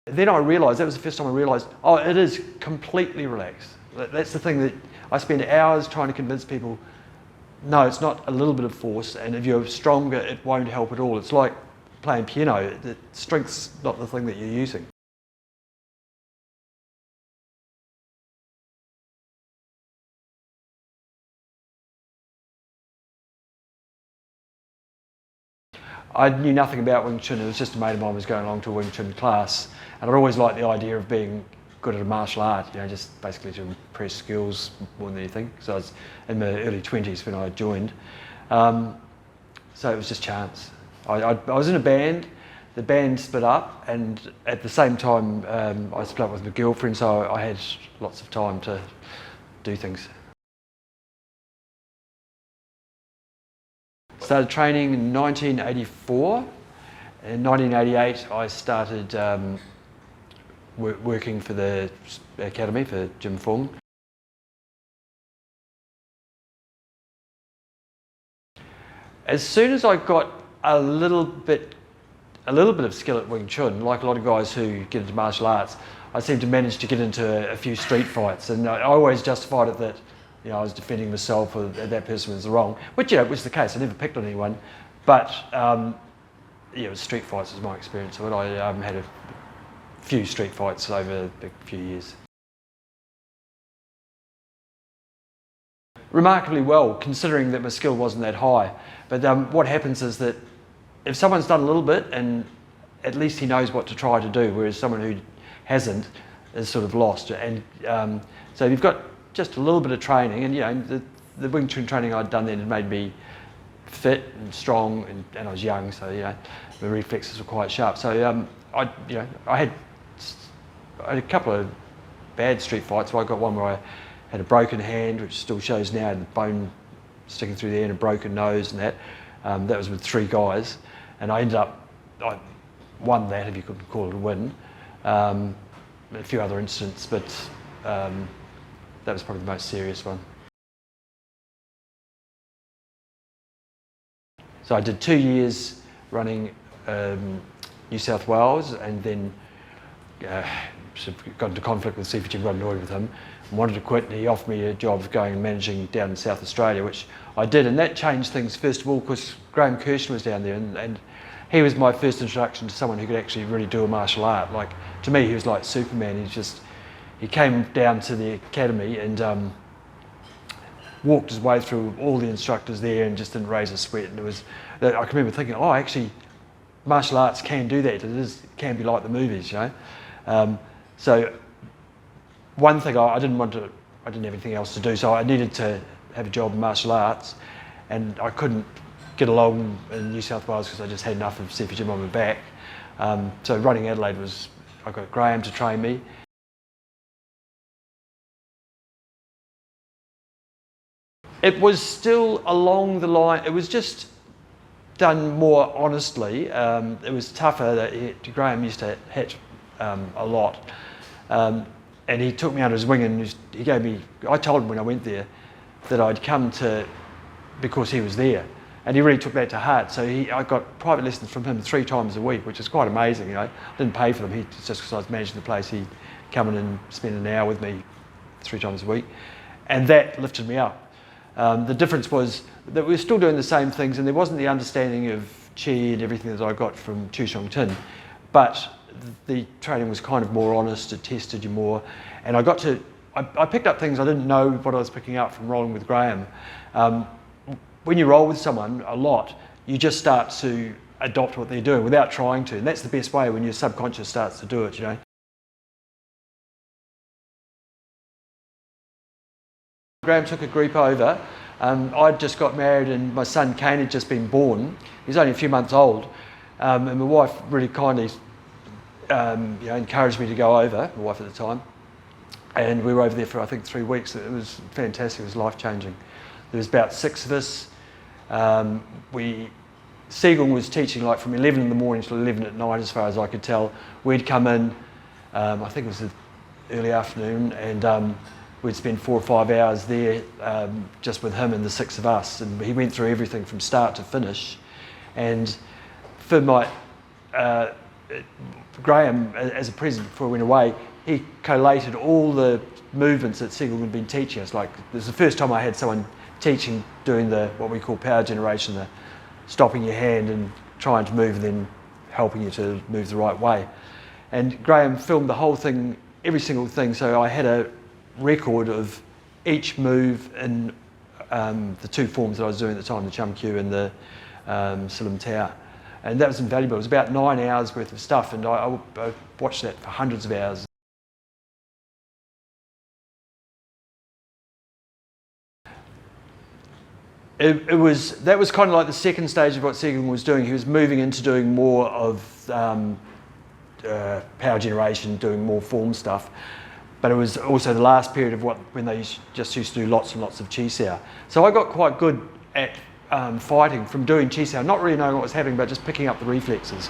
Then I realised, that was the first time I realised, oh, it is completely relaxed. That's the thing that I spend hours trying to convince people, no, it's not a little bit of force, and if you're stronger, it won't help at all. It's like playing piano. The strength's not the thing that you're using. I knew nothing about Wing Chun. It was just a mate of mine was going along to a Wing Chun class, and I'd always liked the idea of being good at a martial art, you know, just basically to impress skills more than anything. So I was in my early 20s when I joined. So it was just chance. I was in a band. The band split up, and at the same time I split up with my girlfriend, so I had lots of time to do things. Started training in 1984. In 1988 I started working for the academy for Jim Fung. As soon as I got a little bit of skill at Wing Chun, like a lot of guys who get into martial arts, I seemed to manage to get into a few street fights, and I always justified it that, you know, I was defending myself or that person was wrong, which, you know, was the case. I never picked on anyone, but yeah, it was street fights was my experience of it. I had a few street fights over a few years. Remarkably well, considering that my skill wasn't that high. But what happens is that if someone's done a little bit, and at least he knows what to try to do, whereas someone who hasn't is sort of lost. And so you've got just a little bit of training, and you know, the Wing Chun training I'd done then had made me fit and strong, and I was young, so you know, the reflexes were quite sharp. So I had a couple of bad street fights. Well, I got one where I had a broken hand, which still shows now, the bone sticking through there, and a broken nose, and that. That was with 3 guys, and I won that, if you could call it a win. A few other incidents, but that was probably the most serious one. So I did 2 years running New South Wales, and then sort of got into conflict with CPG, got annoyed with him, and wanted to quit, and he offered me a job of going and managing down in South Australia, which I did, and that changed things first of all because Graham Kirshner was down there, and he was my first introduction to someone who could actually really do a martial art. Like, to me, he was like Superman. He came down to the academy and walked his way through all the instructors there and just didn't raise a sweat. And I can remember thinking, oh, actually, martial arts can do that. It can be like the movies, you know. So one thing I didn't have anything else to do, so I needed to have a job in martial arts, and I couldn't get along in New South Wales because I just had enough of CPG on my back. So running Adelaide I got Graham to train me. It was still along the line, it was just done more honestly. It was tougher. Graham used to hit a lot. And he took me under his wing, and he gave me, I told him when I went there that I'd come because he was there. And he really took that to heart. So I got private lessons from him 3 times a week, which is quite amazing. You know, I didn't pay for them. Just because I was managing the place, he'd come in and spend an hour with me 3 times a week. And that lifted me up. The difference was that we were still doing the same things, and there wasn't the understanding of chi and everything that I got from Chu Shong Tin, but the training was kind of more honest. It tested you more, and I picked up things I didn't know what I was picking up from rolling with Graham. When you roll with someone a lot, you just start to adopt what they're doing without trying to, and that's the best way, when your subconscious starts to do it, you know. Graham took a group over. I'd just got married, and my son Kane had just been born. He was only a few months old, and my wife really kindly encouraged me to go over, my wife at the time, and we were over there for I think 3 weeks. It was fantastic. It was life-changing. There was about 6 of us. Seagull was teaching like from 11 in the morning till 11 at night, as far as I could tell. We'd come in, I think it was the early afternoon, and we'd spend 4 or 5 hours there just with him and the 6 of us, and he went through everything from start to finish. And for Graham, as a present before he went away, he collated all the movements that Siegel had been teaching us. Like, this is the first time I had someone teaching, doing what we call power generation, the stopping your hand and trying to move and then helping you to move the right way. And Graham filmed the whole thing, every single thing, so I had a record of each move in the two forms that I was doing at the time, the Chum Kiu and the Silim Tau. And that was invaluable. It was about 9 hours worth of stuff, and I watched that for hundreds of hours. That was kind of like the second stage of what Siegel was doing. He was moving into doing more of power generation, doing more form stuff. But it was also the last period of when they just used to do lots and lots of Chi Sao. So I got quite good at fighting from doing Chi Sao, not really knowing what was happening, but just picking up the reflexes.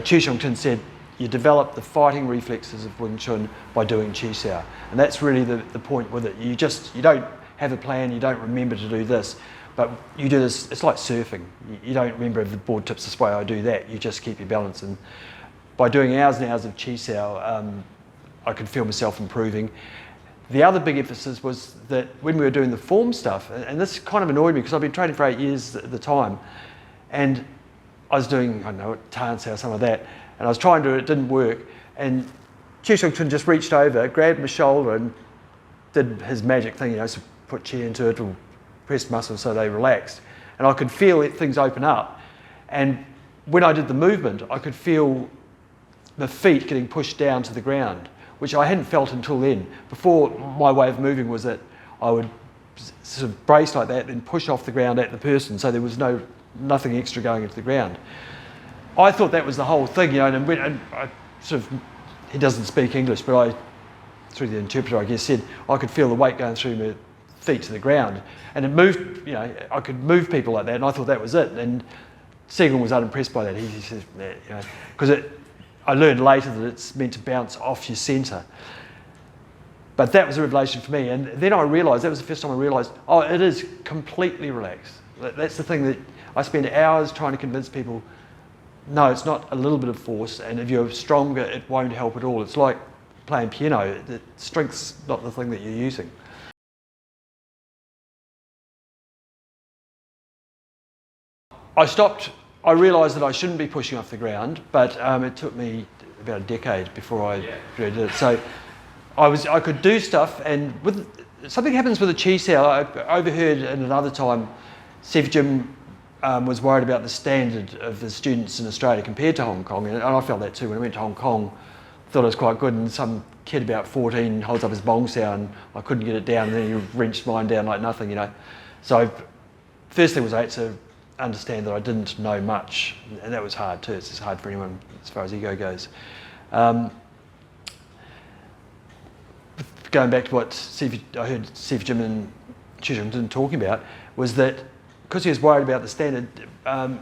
Chu Sheng Tin said, you develop the fighting reflexes of Wing Chun by doing Chi Sao. And that's really the point with it. You don't have a plan, you don't remember to do this, but you do this. It's like surfing. You don't remember if the board tips this way, I do that. You just keep your balance. And by doing hours and hours of Chi Sao, I could feel myself improving. The other big emphasis was that when we were doing the form stuff, and this kind of annoyed me because I'd been training for 8 years at the time, and I was doing, I don't know, Tan Sao, some of that, and I was trying to, it didn't work, and Chu Sheng Tin just reached over, grabbed my shoulder and did his magic thing, so put chi into it or pressed muscles so they relaxed. And I could feel things open up. And when I did the movement, I could feel the feet getting pushed down to the ground, which I hadn't felt until then. Before, my way of moving was that I would sort of brace like that and push off the ground at the person, so there was nothing extra going into the ground. I thought that was the whole thing, and I sort of, he doesn't speak English, but I, through the interpreter, I guess, said I could feel the weight going through my feet to the ground, and it moved. I could move people like that, and I thought that was it. And Siegel was unimpressed by that. He said, because I learned later that it's meant to bounce off your centre. But that was a revelation for me, and then I realised, that was the first time I realised, oh, it is completely relaxed. That's the thing that I spend hours trying to convince people, no, it's not a little bit of force, and if you're stronger, it won't help at all. It's like playing piano. The strength's not the thing that you're using. I realised that I shouldn't be pushing off the ground, but it took me about a decade before I did it. So I could do stuff, and something happens with the Chi Sao. I overheard at another time, Siv Jim was worried about the standard of the students in Australia compared to Hong Kong, and I felt that too. When I went to Hong Kong, thought it was quite good, and some kid about 14 holds up his bong sao, and I couldn't get it down, and then he wrenched mine down like nothing, So first thing was I had to understand that I didn't know much, and that was hard too. It's just hard for anyone as far as ego goes. Going back to what I heard Siv Jim and Chu Sheng Tin talking about, was that because he was worried about the standard,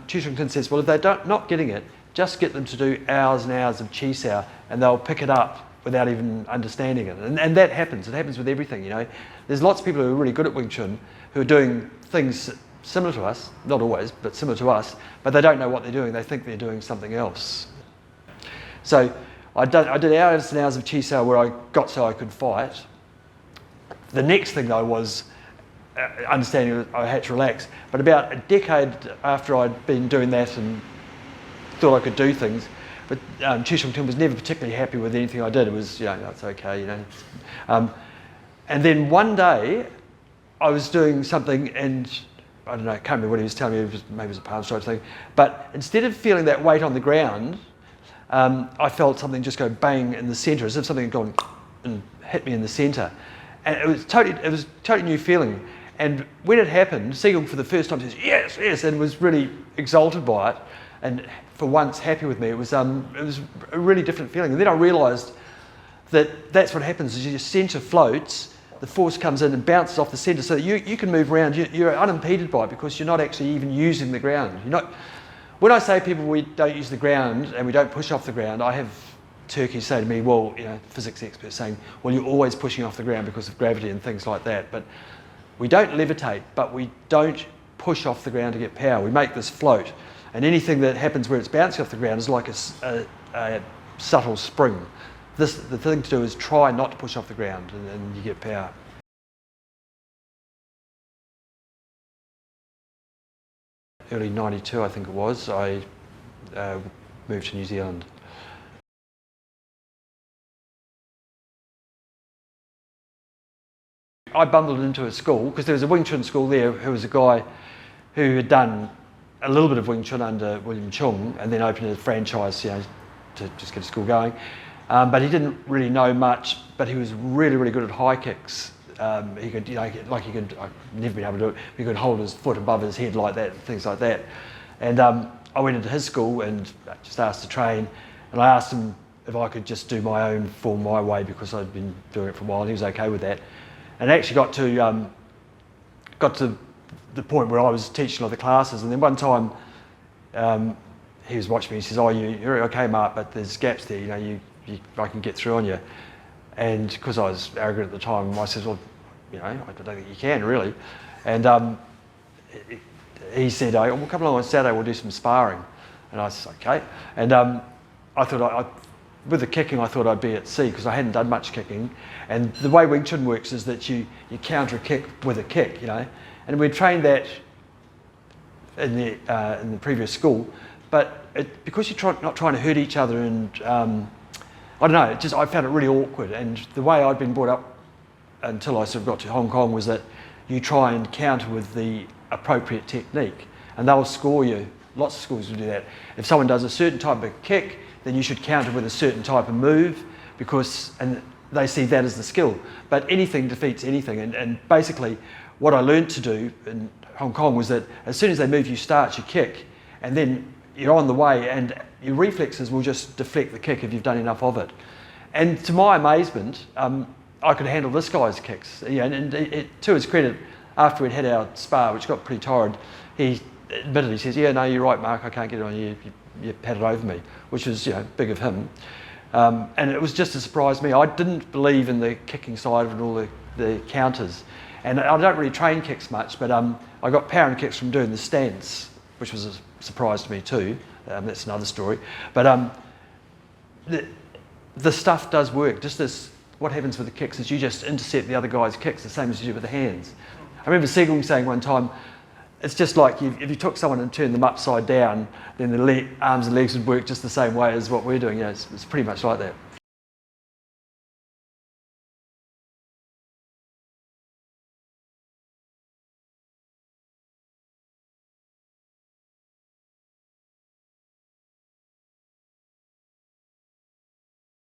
Chu Sheng Tin says, well, if they're not getting it, just get them to do hours and hours of Chi Sao, and they'll pick it up without even understanding it. And that happens. It happens with everything, There's lots of people who are really good at Wing Chun who are doing things similar to us, not always, but similar to us, but they don't know what they're doing. They think they're doing something else. So I did hours and hours of Chi Sao where I got so I could fight. The next thing though was understanding that I had to relax. But about a decade after I'd been doing that and thought I could do things, but Chu Sheng Tin was never particularly happy with anything I did. It was, it's okay, And then one day I was doing something, and I don't know, I can't remember what he was telling me, maybe it was a palm strike thing, but instead of feeling that weight on the ground, I felt something just go bang in the centre, as if something had gone and hit me in the centre. And it was a totally new feeling. And when it happened, Siegel for the first time says, yes, yes, and was really exalted by it, and for once happy with me. It was a really different feeling. And then I realised that that's what happens, is your centre floats, the force comes in and bounces off the centre, so that you can move around. You're unimpeded by it because you're not actually even using the ground. When I say people we don't use the ground and we don't push off the ground, I have turkeys say to me, well, physics experts saying, well, you're always pushing off the ground because of gravity and things like that. But we don't levitate, but we don't push off the ground to get power. We make this float. And anything that happens where it's bouncing off the ground is like a subtle spring. The thing to do is try not to push off the ground, and you get power. Early '92, I think it was, I moved to New Zealand. I bundled into a school because there was a Wing Chun school there who was a guy who had done a little bit of Wing Chun under William Chung and then opened a franchise, to just get a school going. But he didn't really know much, but he was really, really good at high kicks. He could, I've never been able to do it, he could hold his foot above his head like that, things like that. And I went into his school and just asked to train, and I asked him if I could just do my own form my way because I'd been doing it for a while, and he was okay with that. And actually got to the point where I was teaching other classes, and then one time he was watching me. He says, "Oh, you're okay, Mark, but there's gaps there. I can get through on you." And because I was arrogant at the time, I said, "Well, I don't think you can really." And he said, "We'll come along on Saturday. We'll do some sparring." And I said, "Okay." And I thought with the kicking, I thought I'd be at sea because I hadn't done much kicking. And the way Wing Chun works is that you counter a kick with a kick, And we trained that in the previous school, but because you're not trying to hurt each other, and I don't know, I found it really awkward. And the way I'd been brought up until I sort of got to Hong Kong was that you try and counter with the appropriate technique, and they'll score you. Lots of schools will do that. If someone does a certain type of kick, then you should counter with a certain type of move and they see that as the skill. But anything defeats anything. And basically, what I learned to do in Hong Kong was that as soon as they move, you start your kick, and then you're on the way, and your reflexes will just deflect the kick if you've done enough of it. And to my amazement, I could handle this guy's kicks. And to his credit, after we'd had our spar, which got pretty torrid, he admitted, he says, "Yeah, no, you're right, Mark, I can't get it on you. You patted over me," which was, big of him. And it was just a surprise to me. I didn't believe in the kicking side of it, all the counters. And I don't really train kicks much, but I got power and kicks from doing the stance, which was a surprise to me too. That's another story. But the stuff does work. What happens with the kicks is you just intercept the other guy's kicks the same as you do with the hands. I remember Segung saying one time, it's just like if you took someone and turned them upside down, then the arms and legs would work just the same way as what we're doing. It's pretty much like that.